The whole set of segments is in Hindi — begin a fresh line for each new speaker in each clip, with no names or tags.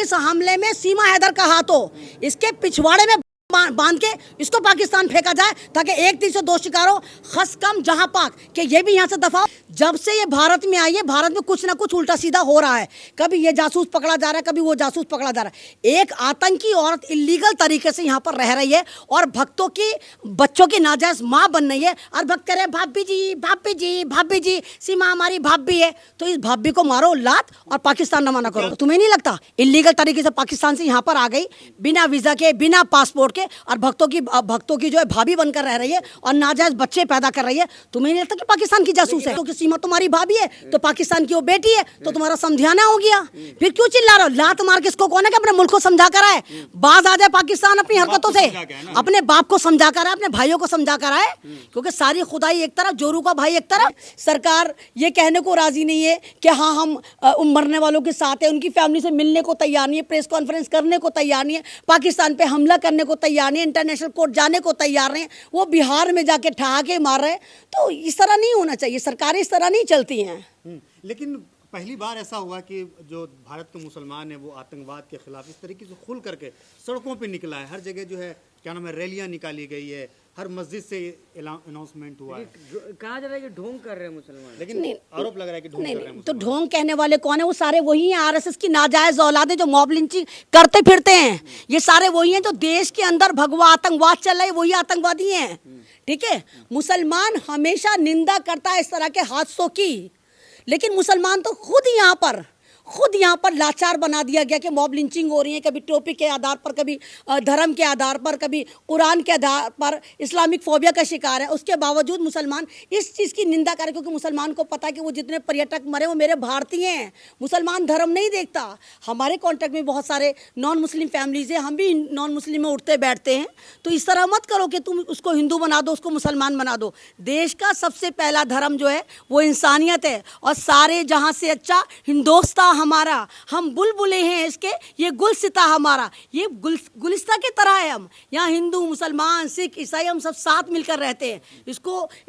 इस हमले में सीमा हैदर का हाथ हो, इसके पिछवाड़े में बांध के इसको पाकिस्तान फेंका जाए ताकि एक तीर से दो शिकार हो। खसकम जहां पाक कि ये भी यहाँ से दफा। जब से ये भारत में आई है, भारत में कुछ ना कुछ उल्टा सीधा हो रहा है। कभी ये जासूस पकड़ा जा रहा है, कभी वो जासूस पकड़ा जा रहा है। एक आतंकी औरत इलीगल तरीके से यहाँ पर रह रही है और भक्तों की, बच्चों की नाजायज माँ बन रही है। और भक्त कह रहे हैं भाभी जी भाभी जी भाभी जी, सीमा हमारी भाभी है। तो इस भाभी को मारो लात और पाकिस्तान रवाना करो। तुम्हें नहीं लगता इलीगल तरीके से पाकिस्तान से यहाँ पर आ गई, बिना वीजा के, बिना पासपोर्ट और भक्तों की जो है भाभी बनकर रह रही है और नाजायज बच्चे पैदा कर रही है? तुम्हें नहीं लगता कि पाकिस्तान की जासूस है? तो सीमा तुम्हारी भाभी है तो पाकिस्तान की वो बेटी है, तो तुम्हारा समझाना हो गया। फिर क्यों चिल्ला रहे हो? लात मार के इसको कौन है कि अपने मुल्क को समझा कर आए? बाज आ जाए पाकिस्तान अपनी हरकतों से, अपने बाप को समझा कर आए, अपने भाइयों को समझा कर आए। क्योंकि सारी खुदाई एक तरफ, जोरू का भाई एक तरफ। सरकार ये कहने को राजी नहीं है कि हाँ हम मरने वालों के साथ है, उनकी फैमिली से मिलने को तैयार नहीं है, प्रेस कॉन्फ्रेंस करने को तैयार नहीं है, पाकिस्तान पे हमला करने को तैयार नहीं है, इंटरनेशनल कोर्ट जाने को तैयार नहीं है। वो बिहार में जाके ठहाके मार रहे हैं। तो इस तरह नहीं होना चाहिए, सरकारें इस तरह नहीं चलती हैं।
लेकिन पहली बार ऐसा हुआ कि जो भारत के मुसलमान है वो आतंकवाद के खिलाफ इस तरीके से खुल करके सड़कों पे निकला है। हर जगह जो है क्या नाम है, रैलियां निकाली गई है, हर मस्जिद से अनाउंसमेंट हुआ है।
कहा जा रहा है कि ढोंग कर रहे हैं मुसलमान,
लेकिन आरोप लग रहा है कि ढोंग कर रहे हैं।
तो ढोंग कहने वाले कौन है? वो सारे वही हैं, आरएसएस की नाजायज औलादें जो मॉब लिंचिंग करते फिरते हैं। ये सारे वही हैं जो देश के अंदर भगवा आतंकवाद चल रहा है, वही आतंकवादी हैं। ठीक है, मुसलमान हमेशा निंदा करता है इस तरह के हादसों की, लेकिन मुसलमान तो खुद यहाँ पर लाचार बना दिया गया कि मॉब लिंचिंग हो रही है, कभी टोपी के आधार पर, कभी धर्म के आधार पर, कभी कुरान के आधार पर इस्लामिक फोबिया का शिकार है। उसके बावजूद मुसलमान इस चीज़ की निंदा करे, क्योंकि मुसलमान को पता है कि वो जितने पर्यटक मरे वो मेरे भारतीय हैं। मुसलमान धर्म नहीं देखता। हमारे कॉन्टेक्ट में बहुत सारे नॉन मुस्लिम फैमिलीज हैं, हम भी नॉन मुस्लिम में उठते बैठते हैं। तो इस तरह मत करो कि तुम उसको हिंदू बना दो, उसको मुसलमान बना दो। देश का सबसे पहला धर्म जो है वो इंसानियत है, और सारे जहाँ से अच्छा हिंदोस्तान हमारा, हम बुलबुले हैं इसके, ये गुलसिता हमारा, ये गुलिस्ता की तरह है। हम यहाँ हिंदू, मुसलमान, सिख, ईसाई हम सब साथ मिलकर रहते हैं।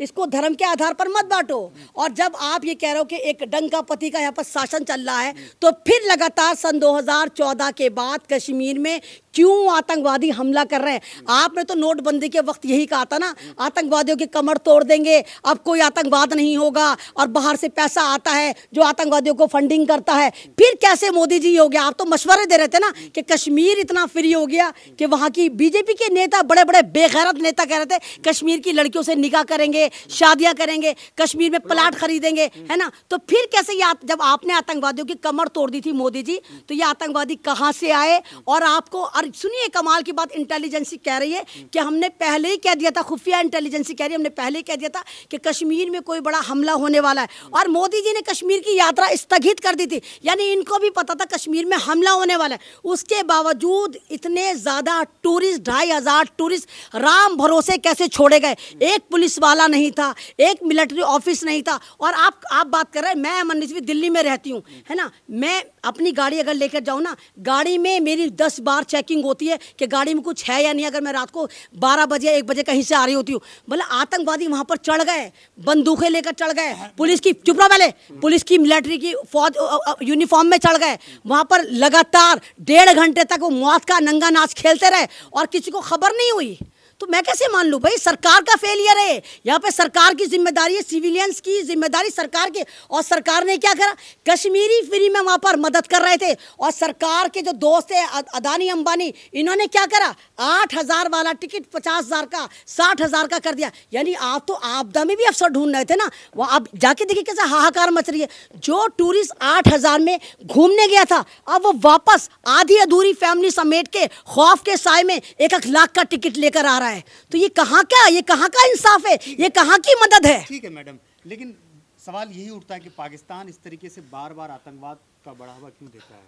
इसको धर्म के आधार पर मत बांटो। और जब आप ये कह रहे हो कि एक डंका पति का यहाँ पर शासन चल रहा है, तो फिर लगातार सन 2014 के बाद कश्मीर में क्यों आतंकवादी हमला कर रहे हैं? आपने तो नोटबंदी के वक्त यही कहा था ना, आतंकवादियों की कमर तोड़ देंगे, अब कोई आतंकवाद नहीं होगा, और बाहर से पैसा आता है जो आतंकवादियों को फंडिंग करता है। फिर कैसे मोदी जी हो गया? आप तो मशवरे दे रहे थे ना कि कश्मीर इतना फ्री हो गया कि वहाँ की बीजेपी के नेता, बड़े बड़े बेगैरत नेता कह रहे थे कश्मीर की लड़कियों से निकाह करेंगे, शादियाँ करेंगे, कश्मीर में प्लाट खरीदेंगे, है ना? तो फिर कैसे जब आपने आतंकवादियों की कमर तोड़ दी थी मोदी जी, तो ये आतंकवादी कहाँ से आए? और आपको, और सुनिए कमाल की बात, इंटेलिजेंसी कह रही है कि हमने पहले ही कह दिया था, खुफिया इंटेलिजेंसी कह रही है हमने पहले ही कह दिया था कि कश्मीर में कोई बड़ा हमला होने वाला है, और मोदी जी ने कश्मीर की यात्रा स्थगित कर दी थी। यानी इनको भी पता था कश्मीर में हमला होने वाला है। उसके बावजूद इतने ज़्यादा टूरिस्ट, 2500 टूरिस्ट राम भरोसे कैसे छोड़े गए? एक पुलिस वाला नहीं था, एक मिलिट्री ऑफिस नहीं था। और आप बात कर रहे हैं, मैं अमन रिजवी दिल्ली में रहती हूँ, है ना? मैं अपनी गाड़ी अगर लेकर जाऊँ ना, गाड़ी में मेरी 10 बार चेकिंग होती है कि गाड़ी में कुछ है या नहीं। अगर मैं रात को 12 बजे 1 बजे कहीं से आ रही होती हूँ, बोले आतंकवादी वहाँ पर चढ़ गए, बंदूकें लेकर चढ़ गए, पुलिस की, चुप रहो पहले, पुलिस की, मिलिट्री की फौज यूनिफॉर्म में चढ़ गए, वहाँ पर लगातार 1.5 घंटे तक वो मौत का नंगा नाच खेलते रहे और किसी को खबर नहीं हुई। तो मैं कैसे मान लूँ भाई? सरकार का फेलियर है यहाँ पे, सरकार की जिम्मेदारी है, सिविलियंस की जिम्मेदारी सरकार की। और सरकार ने क्या करा? कश्मीरी फ्री में वहाँ पर मदद कर रहे थे, और सरकार के जो दोस्त है अदानी अंबानी, इन्होंने क्या करा? 8000 वाला टिकट 50,000 का, 60,000 का कर दिया। यानी आप तो आपदा में भी अफसर ढूंढ रहे थे ना, वहाँ आप जाके देखिए कैसे हाहाकार मच रही है। जो टूरिस्ट 8000 में घूमने गया था, अब वो वापस आधी अधूरी फैमिली समेट के खौफ के साए में 1 लाख का टिकट लेकर आ रहा है। तो ये कहाँ का इंसाफ है? ये कहाँ की मदद है?
ठीक है मैडम, लेकिन सवाल यही उठता है कि पाकिस्तान इस तरीके से बार बार आतंकवाद का बढ़ावा क्यों देता है?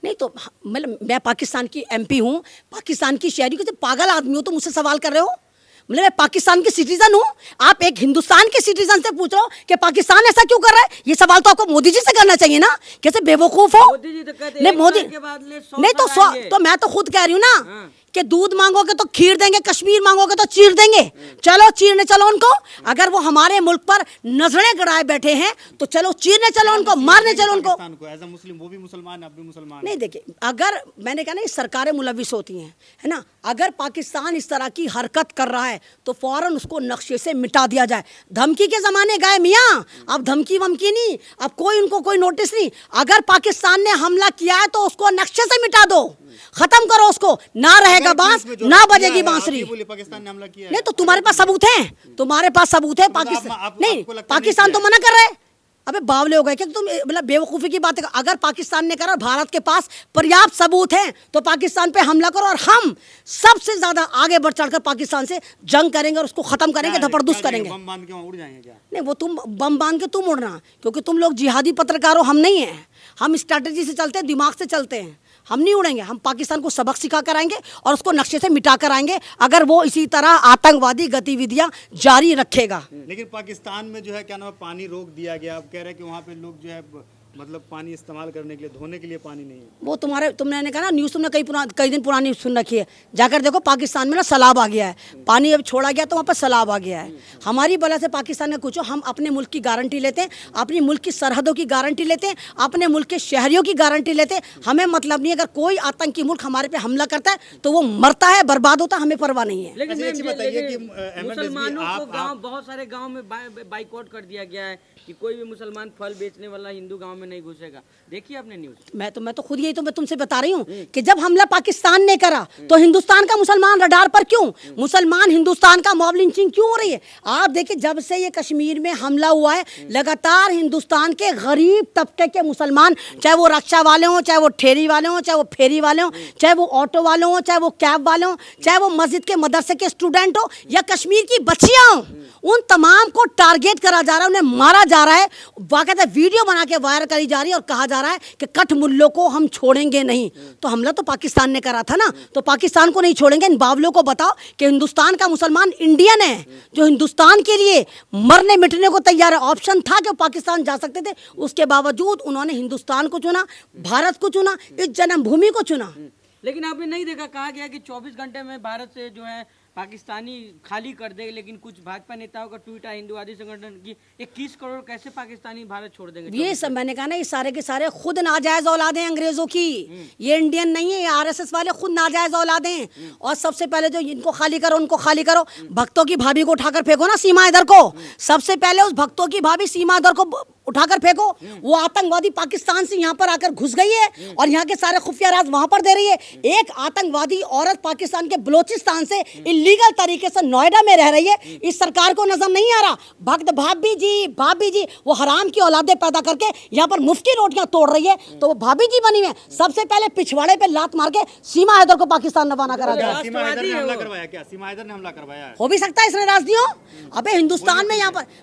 नहीं तो मतलब मैं पाकिस्तान की MP हूँ, पाकिस्तान की शहरी को, पागल आदमी हो तो मुझसे सवाल कर रहे हो? मतलब मैं पाकिस्तान की सिटीजन हूँ, आप एक हिंदुस्तान के सिटीजन से पूछ रहे हो कि पाकिस्तान ऐसा क्यों कर रहा है? ये सवाल तो आपको मोदी जी से करना चाहिए ना। कैसे बेवकूफ हो?
मोदी जी तो कहते हैं
नहीं, मोदी
के बाद
नहीं तो मैं तो खुद कह रही हूँ ना कि दूध मांगोगे तो खीर देंगे, कश्मीर मांगोगे तो चीर देंगे। चलो चीरने चलो उनको। अगर वो हमारे मुल्क पर नजरें गड़ाए बैठे हैं तो चलो चीरने चलो उनको, मारने चलो उनको।
पाकिस्तान को एज अ मुस्लिम, वो भी मुसलमान है, आप भी मुसलमान हैं।
नहीं देखिए, अगर मैंने कहा ना, ये सरकारें मुलविस होती हैं, है ना। अगर पाकिस्तान इस तरह की हरकत कर रहा है तो फौरन उसको नक्शे से मिटा दिया जाए। धमकी के जमाने गए मियाँ, अब धमकी वमकी नहीं, अब कोई उनको कोई नोटिस नहीं। अगर पाकिस्तान ने हमला किया है तो उसको नक्शे से मिटा दो, खत्म करो उसको। ना रहेगा बांस, ना बजेगी बांसुरी।
पाकिस्तान ने हमला किया है।
नहीं तो तुम्हारे पास सबूत हैं, तुम्हारे पास सबूत है। पाकिस्तान नहीं,
आपको लगता
पाकिस्तान
नहीं
तो मना कर रहा है। अबे बावले हो गए क्या तुम? मतलब बेवकूफ़ी की बात है। अगर पाकिस्तान ने करा, भारत के पास पर्याप्त सबूत हैं, तो पाकिस्तान पे हमला करो और हम सबसे ज्यादा आगे बढ़ चढ़कर पाकिस्तान से जंग करेंगे और उसको खत्म करेंगे, धपरदुस करेंगे।
बम बांध के वहाँ उड़ जाएंगे क्या?
नहीं, वो तुम बम बांध के तुम उड़ना, क्योंकि तुम लोग जिहादी पत्रकार हो, हम नहीं हैं। हम स्ट्रैटेजी से चलते हैं, दिमाग से चलते हैं। हम नहीं उड़ेंगे। हम पाकिस्तान को सबक सिखा कर आएंगे और उसको नक्शे से मिटा कर आएंगे अगर वो इसी तरह आतंकवादी गतिविधियां जारी रखेगा।
लेकिन पाकिस्तान में जो है क्या नाम है, पानी रोक दिया गया। आप कह रहे हैं कि वहाँ पे लोग जो है मतलब पानी इस्तेमाल करने के लिए, धोने के लिए पानी नहीं है।
वो तुमने कहा ना, न्यूज़ तुमने कई दिन पुरानी सुन रखी है। जाकर देखो, पाकिस्तान में ना सैलाब आ गया है। पानी अब छोड़ा गया तो वहाँ पर सैलाब आ गया है। हमारी बला से पाकिस्तान में कुछ, हम अपने मुल्क की गारंटी लेते हैं, अपनी मुल्क की सरहदों की गारंटी लेते हैं, अपने मुल्क के शहरियों की गारंटी लेते हैं। हमें मतलब नहीं, अगर कोई आतंकी मुल्क हमारे पे हमला करता है तो वो मरता है, बर्बाद होता है, हमें परवाह नहीं है।
लेकिन
अच्छा,
मैम,
अच्छी बताइए कि
मुसलमानों को
आप
गांव, बहुत सारे गांव में बाइकआउट कर दिया गया है कि कोई भी मुसलमान फल बेचने वाला हिंदू गांव में नहीं घुसेगा। देखिए आपने न्यूज़।
मैं तो खुद यही तो मैं तुमसे बता रही हूँ कि जब हमला पाकिस्तान ने करा तो हिंदुस्तान का मुसलमान रडार पर क्यों? मुसलमान हिंदुस्तान का मॉब लिंचिंग क्यों हो रही है? आप देखिए, जब से ये कश्मीर में हमला हुआ है, लगातार हिंदुस्तान के गरीब तबके के मुसलमान, चाहे वो रिक्शा वाले हों, चाहे वो ठेरी वाले हों, चाहे वो फेरी वाले हों, चाहे वो ऑटो वाले हों, चाहे वो कैब वाले हों, चाहे वो मस्जिद के मदरसे के स्टूडेंट हो या कश्मीर की बच्चियां हों, उन तमाम को टारगेट करा जा रहा है, उन्हें मारा जा रहा है। बाकायदा वीडियो बना के वायरल करी जा रही है और कहा जा रहा है कि कठ मुल्लों को हम छोड़ेंगे नहीं। तो हमला तो पाकिस्तान ने करा था ना, तो पाकिस्तान को नहीं छोड़ेंगे। इन बावलों को बताओ कि हिंदुस्तान का मुसलमान इंडियन है, जो हिंदुस्तान के लिए मरने मिटने को तैयार है। ऑप्शन था कि पाकिस्तान जा सकते थे, उसके बावजूद उन्होंने हिंदुस्तान को चुना, भारत को चुना, इस जन्मभूमि को चुना।
लेकिन आपने नहीं देखा, कहा गया कि 24 घंटे में भारत से जो है पाकिस्तानी खाली कर देंगे, लेकिन कुछ भाजपा नेताओं का ट्वीट है हिंदुवादी संगठन की, 21 करोड़ कैसे पाकिस्तानी भारत छोड़ देंगे?
ये सब मैंने कहा ना, ये सारे के सारे खुद नाजायज औलादे हैं अंग्रेजों की। ये इंडियन नहीं है, ये आरएसएस वाले खुद नाजायज औलादे हैं। और सबसे पहले जो इनको खाली करो, उनको खाली करो। भक्तों की भाभी को उठाकर फेंको ना सीमा इधर को। सबसे पहले उस भक्तों की भाभी सीमा इधर को उठाकर फेंको। वो आतंकवादी पाकिस्तान से यहाँ पर आकर घुस गई है और यहाँ के सारे खुफिया राज वहां पर दे रही है। एक आतंकवादी औरत पाकिस्तान के बलोचिस्तान से इलीगल तरीके से नोएडा में रह रही है, इस सरकार को नजर नहीं आ रहा। भक्त भाभी जी वो हराम की औलादे पैदा करके यहाँ पर मुफ्ती रोटियां तोड़ रही है, तो वो भाभी जी बनी है। सबसे पहले पिछवाड़े पे लात मार के सीमा हैदर को पाकिस्तान रवाना करा दिया।
सीमा हैदर ने हमला करवाया क्या? सीमा हैदर ने हमला करवाया है?
हो भी सकता है इसने राजदियों। अबे हिंदुस्तान में यहाँ पर